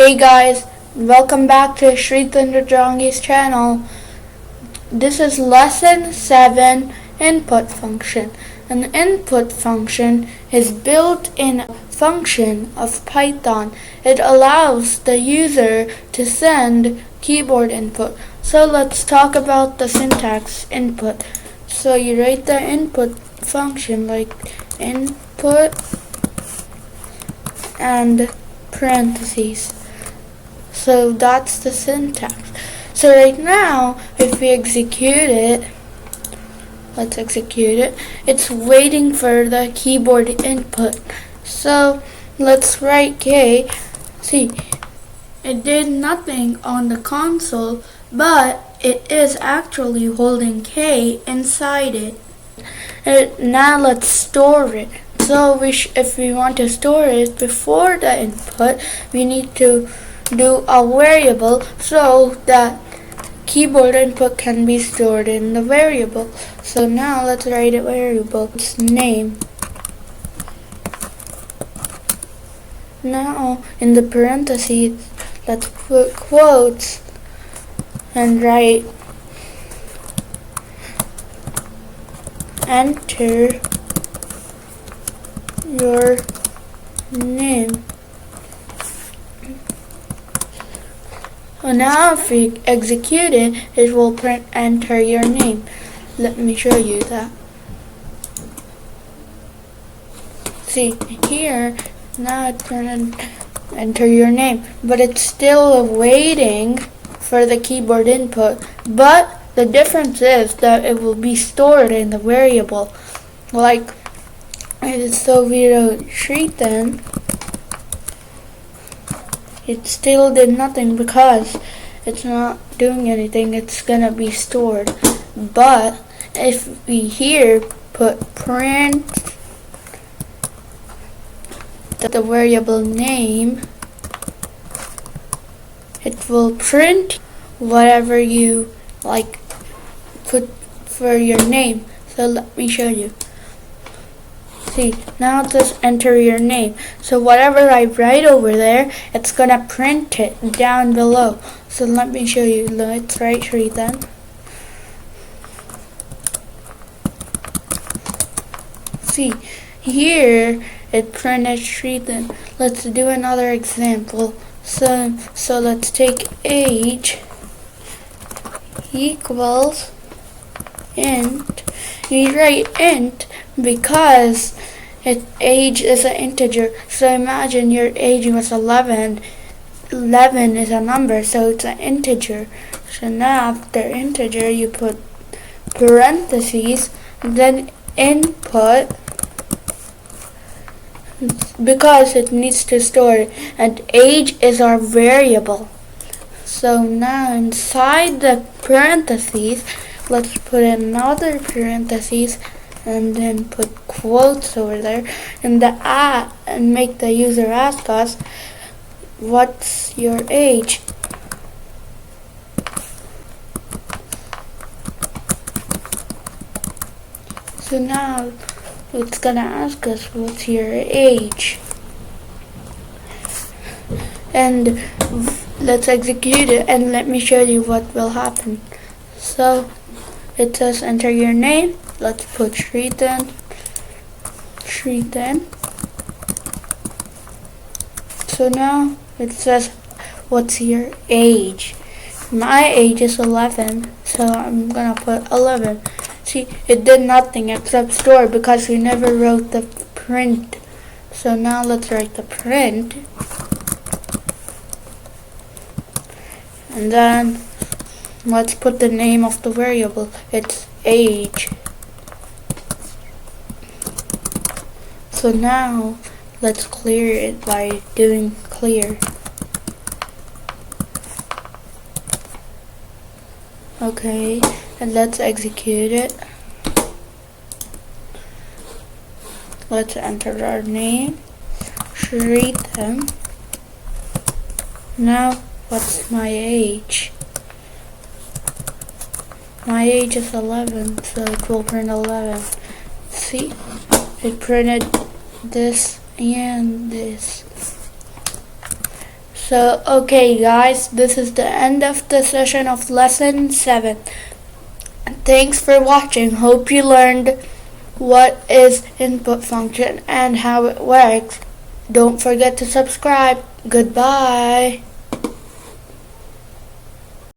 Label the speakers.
Speaker 1: Hey guys, welcome back to Srithan Rudrangi's channel. This is lesson 7, input function. An input function is built-in function of Python. It allows the user to send keyboard input. So let's talk about the syntax input. So you write the input function like input and parentheses. So that's the syntax. So right now, if we execute it, let's execute it. It's waiting for the keyboard input. So let's write K. See, it did nothing on the console, but it is actually holding K inside it. Now let's store it. So if we want to store it before the input, we need to do a variable so that keyboard input can be stored in the variable. So now let's write a variable. It's name. Now in the parentheses, let's put quotes and write enter your name. Now if we execute it, it will print enter your name. Let me show you that. See here, now it printed enter your name, but it's still waiting for the keyboard input. But the difference is that it will be stored in the variable. So we wrote Srithan. It still did nothing because it's not doing anything. It's gonna be stored. But if we here put print the variable name, it will print whatever you put for your name. So let me show you. See, now it says enter your name. So whatever I write over there, it's gonna print it down below. So let me show you. Let's write Srithan. See, here it printed Srithan. Let's do another example. So let's take age equals int. We write int because age is an integer. So imagine your age was 11. 11 is a number, so it's an integer. So now after integer you put parentheses, then input, because it needs to store it, and age is our variable. So now inside the parentheses, let's put another parentheses and then put quotes over there and and make the user ask us, what's your age? So now it's gonna ask us, what's your age? And let's execute it and let me show you what will happen. So it says enter your name. Let's put Srithan. So now it says, what's your age? My age is 11, so I'm gonna put 11. See, it did nothing except store because we never wrote the print. So now let's write the print. And then let's put the name of the variable. It's age. So now let's clear it by doing clear. Okay, and let's execute it. Let's enter our name, Srithan. Now what's my age? My age is 11, so it will print 11. See, it printed this and this. So, okay guys, this is the end of the session of lesson 7. Thanks for watching. Hope you learned what is input function and how it works. Don't forget to subscribe. Goodbye.